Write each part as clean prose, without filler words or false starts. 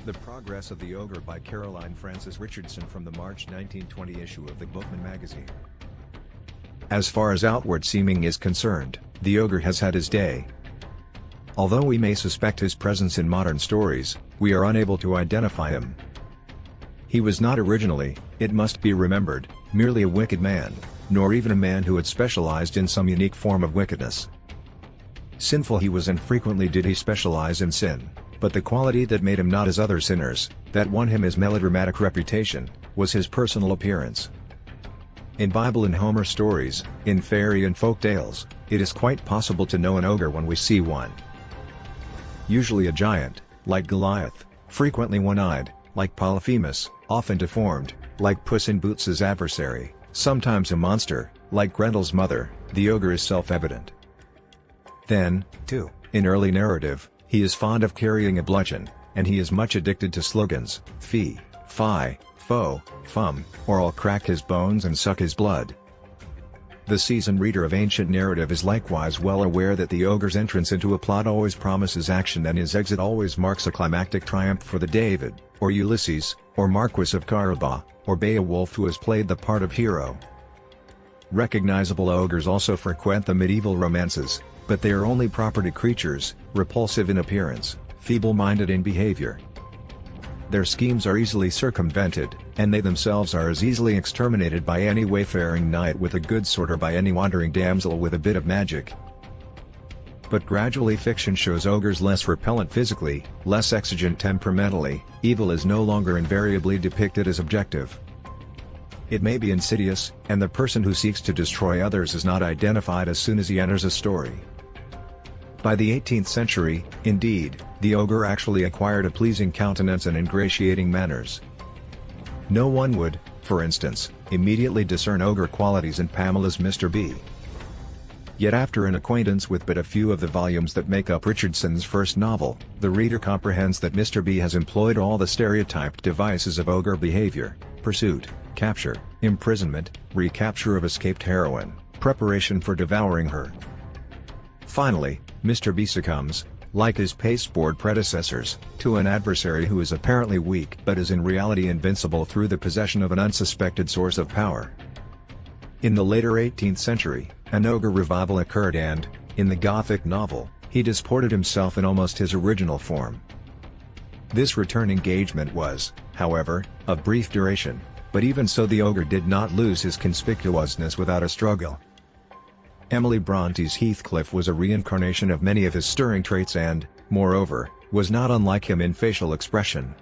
The Progress of the Ogre by Caroline Frances Richardson from the March 1920 issue of the Bookman magazine. As far as outward seeming is concerned, the ogre has had his day. Although we may suspect his presence in modern stories, we are unable to identify him. He was not originally, it must be remembered, merely a wicked man, nor even a man who had specialized in some unique form of wickedness. Sinful he was, and frequently did he specialize in sin, but the quality that made him not as other sinners, that won him his melodramatic reputation, was his personal appearance. In Bible and Homer stories, in fairy and folk tales, it is quite possible to know an ogre when we see one. Usually a giant, like Goliath, frequently one-eyed, like Polyphemus, often deformed, like Puss in Boots' adversary, sometimes a monster, like Grendel's mother. The ogre is self-evident. Then, too, in early narrative, he is fond of carrying a bludgeon, and he is much addicted to slogans, fee, fi, fo, fum, or I'll crack his bones and suck his blood. The seasoned reader of ancient narrative is likewise well aware that the ogre's entrance into a plot always promises action, and his exit always marks a climactic triumph for the David, or Ulysses, or Marquis of Carabas, or Beowulf who has played the part of hero. Recognizable ogres also frequent the medieval romances, but they are only property creatures, repulsive in appearance, feeble-minded in behavior. Their schemes are easily circumvented, and they themselves are as easily exterminated by any wayfaring knight with a good sword or by any wandering damsel with a bit of magic. But gradually fiction shows ogres less repellent physically, less exigent temperamentally. Evil is no longer invariably depicted as objective. It may be insidious, and the person who seeks to destroy others is not identified as soon as he enters a story. By the 18th century, indeed, the ogre actually acquired a pleasing countenance and ingratiating manners. No one would, for instance, immediately discern ogre qualities in Pamela's Mr. B. Yet after an acquaintance with but a few of the volumes that make up Richardson's first novel, the reader comprehends that Mr. B has employed all the stereotyped devices of ogre behavior: pursuit, capture, imprisonment, recapture of escaped heroine, preparation for devouring her. Finally, Mr. B succumbs, like his pasteboard predecessors, to an adversary who is apparently weak but is in reality invincible through the possession of an unsuspected source of power. In the later 18th century, an ogre revival occurred and, in the Gothic novel, he disported himself in almost his original form. This return engagement was, however, of brief duration, but even so the ogre did not lose his conspicuousness without a struggle. Emily Bronte's Heathcliff was a reincarnation of many of his stirring traits and, moreover, was not unlike him in facial expression.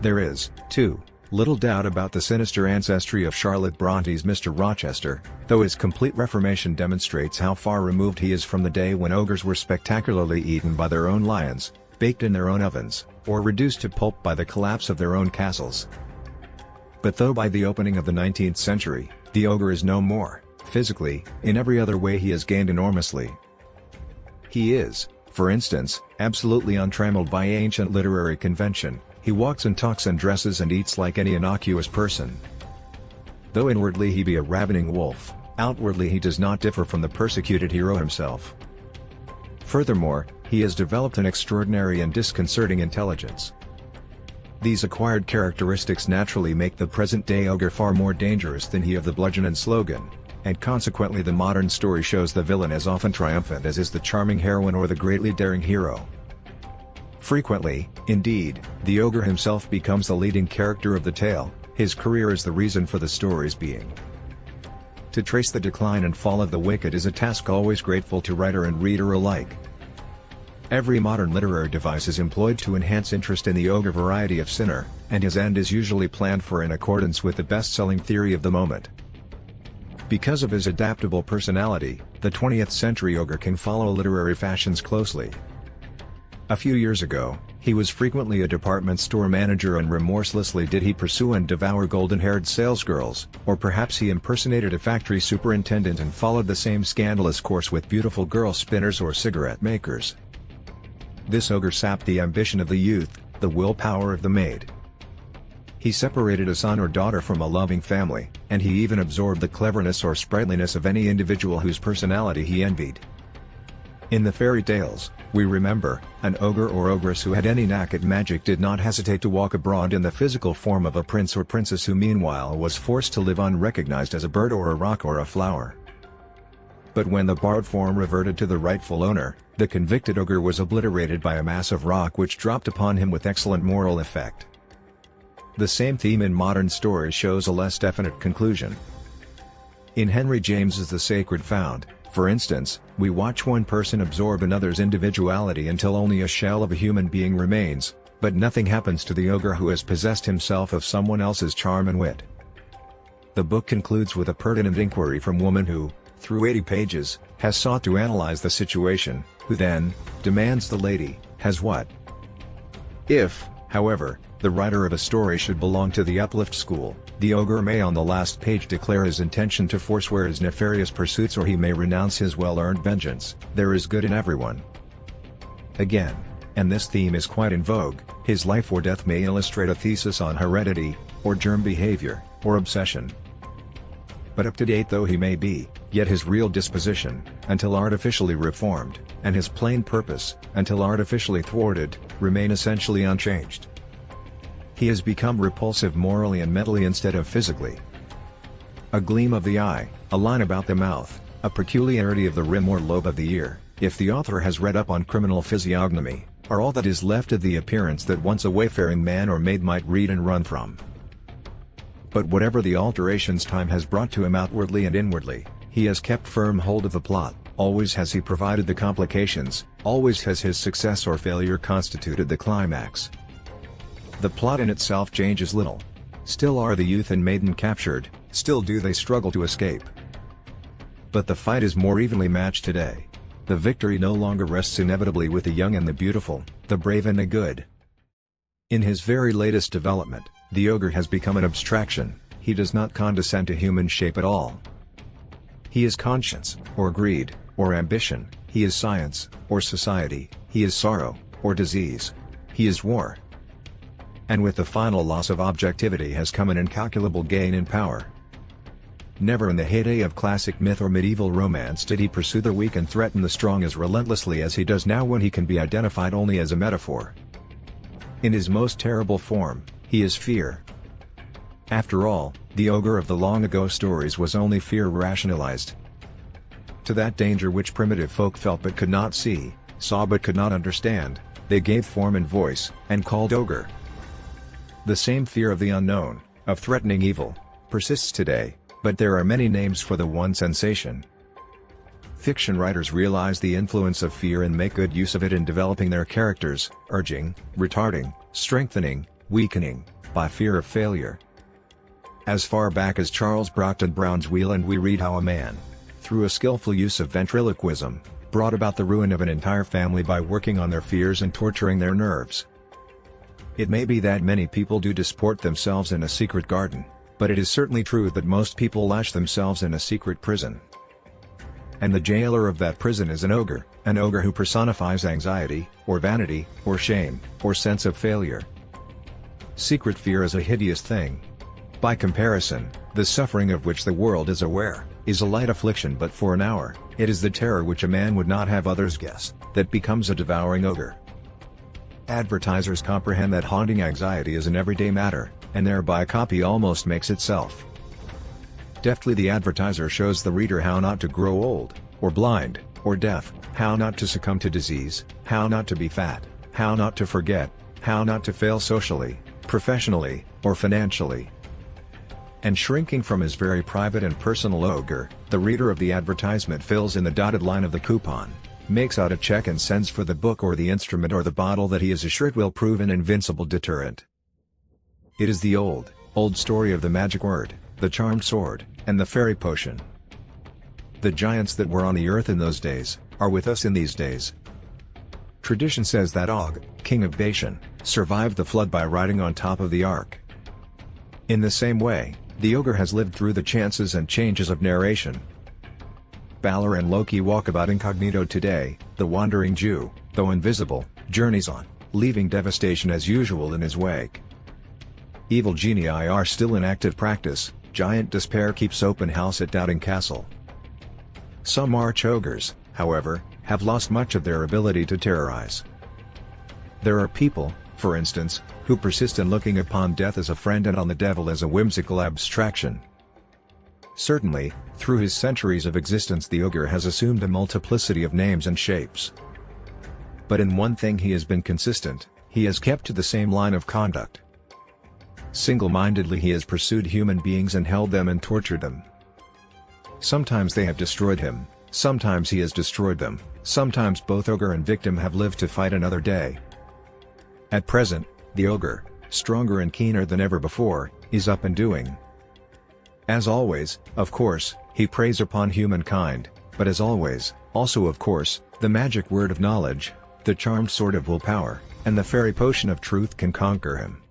There is, too, little doubt about the sinister ancestry of Charlotte Bronte's Mr. Rochester, though his complete reformation demonstrates how far removed he is from the day when ogres were spectacularly eaten by their own lions, baked in their own ovens, or reduced to pulp by the collapse of their own castles. But though by the opening of the 19th century, the ogre is no more, physically, in every other way he has gained enormously. He is, for instance, absolutely untrammeled by ancient literary convention. He walks and talks and dresses and eats like any innocuous person. Though inwardly he be a ravening wolf, outwardly he does not differ from the persecuted hero himself. Furthermore, he has developed an extraordinary and disconcerting intelligence. These acquired characteristics naturally make the present-day ogre far more dangerous than he of the bludgeon and slogan, and consequently the modern story shows the villain as often triumphant as is the charming heroine or the greatly daring hero. Frequently, indeed, the ogre himself becomes the leading character of the tale. His career is the reason for the story's being. To trace the decline and fall of the wicked is a task always grateful to writer and reader alike. Every modern literary device is employed to enhance interest in the ogre variety of sinner, and his end is usually planned for in accordance with the best-selling theory of the moment. Because of his adaptable personality, the 20th century ogre can follow literary fashions closely. A few years ago, he was frequently a department store manager and remorselessly did he pursue and devour golden-haired salesgirls, or perhaps he impersonated a factory superintendent and followed the same scandalous course with beautiful girl spinners or cigarette makers. This ogre sapped the ambition of the youth, the willpower of the maid. He separated a son or daughter from a loving family, and he even absorbed the cleverness or sprightliness of any individual whose personality he envied. In the fairy tales, we remember, an ogre or ogress who had any knack at magic did not hesitate to walk abroad in the physical form of a prince or princess who meanwhile was forced to live unrecognized as a bird or a rock or a flower. But when the borrowed form reverted to the rightful owner, the convicted ogre was obliterated by a mass of rock which dropped upon him with excellent moral effect. The same theme in modern stories shows a less definite conclusion. In Henry James's The Sacred Found, for instance, we watch one person absorb another's individuality until only a shell of a human being remains, but nothing happens to the ogre who has possessed himself of someone else's charm and wit. The book concludes with a pertinent inquiry from woman who, through 80 pages, has sought to analyze the situation, who then, demands the lady, has what? If, however, the writer of a story should belong to the uplift school, the ogre may on the last page declare his intention to forswear his nefarious pursuits, or he may renounce his well-earned vengeance. There is good in everyone. Again, and this theme is quite in vogue, his life or death may illustrate a thesis on heredity, or germ behavior, or obsession. But up-to-date though he may be, yet his real disposition, until artificially reformed, and his plain purpose, until artificially thwarted, remain essentially unchanged. He has become repulsive morally and mentally instead of physically. A gleam of the eye, a line about the mouth, a peculiarity of the rim or lobe of the ear, if the author has read up on criminal physiognomy, are all that is left of the appearance that once a wayfaring man or maid might read and run from. But whatever the alterations time has brought to him outwardly and inwardly, he has kept firm hold of the plot, always has he provided the complications, always has his success or failure constituted the climax. The plot in itself changes little. Still are the youth and maiden captured, still do they struggle to escape. But the fight is more evenly matched today. The victory no longer rests inevitably with the young and the beautiful, the brave and the good. In his very latest development, the ogre has become an abstraction. He does not condescend to human shape at all. He is conscience, or greed, or ambition, he is science, or society, he is sorrow, or disease. He is war. And with the final loss of objectivity has come an incalculable gain in power. Never in the heyday of classic myth or medieval romance did he pursue the weak and threaten the strong as relentlessly as he does now when he can be identified only as a metaphor. In his most terrible form, he is fear. After all, the ogre of the long ago stories was only fear rationalized. To that danger which primitive folk felt but could not see, saw but could not understand, they gave form and voice, and called ogre. The same fear of the unknown, of threatening evil, persists today, but there are many names for the one sensation. Fiction writers realize the influence of fear and make good use of it in developing their characters, urging, retarding, strengthening, weakening, by fear of failure. As far back as Charles Brockden Brown's Wheel, and we read how a man, through a skillful use of ventriloquism, brought about the ruin of an entire family by working on their fears and torturing their nerves. It may be that many people do disport themselves in a secret garden, but it is certainly true that most people lash themselves in a secret prison. And the jailer of that prison is an ogre who personifies anxiety, or vanity, or shame, or sense of failure. Secret fear is a hideous thing. By comparison, the suffering of which the world is aware, is a light affliction but for an hour. It is the terror which a man would not have others guess, that becomes a devouring ogre. Advertisers comprehend that haunting anxiety is an everyday matter, and thereby copy almost makes itself. Deftly the advertiser shows the reader how not to grow old, or blind, or deaf, how not to succumb to disease, how not to be fat, how not to forget, how not to fail socially, professionally, or financially. And shrinking from his very private and personal ogre, the reader of the advertisement fills in the dotted line of the coupon, makes out a check and sends for the book or the instrument or the bottle that he is assured will prove an invincible deterrent. It is the old story of the magic word, the charmed sword, and the fairy potion. The giants that were on the earth in those days, are with us in these days. Tradition says that Og, king of Bashan, survived the flood by riding on top of the ark. In the same way, the ogre has lived through the chances and changes of narration. Balor and Loki walk about incognito today. The wandering Jew, though invisible, journeys on, leaving devastation as usual in his wake. Evil genii are still in active practice. Giant despair keeps open house at Doubting Castle. Some arch ogres, however, have lost much of their ability to terrorize. There are people, for instance, who persist in looking upon death as a friend and on the devil as a whimsical abstraction. Certainly, through his centuries of existence the ogre has assumed a multiplicity of names and shapes. But in one thing he has been consistent: he has kept to the same line of conduct. Single-mindedly he has pursued human beings and held them and tortured them. Sometimes they have destroyed him, sometimes he has destroyed them, sometimes both ogre and victim have lived to fight another day. At present, the ogre, stronger and keener than ever before, is up and doing. As always, of course, he preys upon humankind, but as always, also of course, the magic word of knowledge, the charmed sword of willpower, and the fairy potion of truth can conquer him.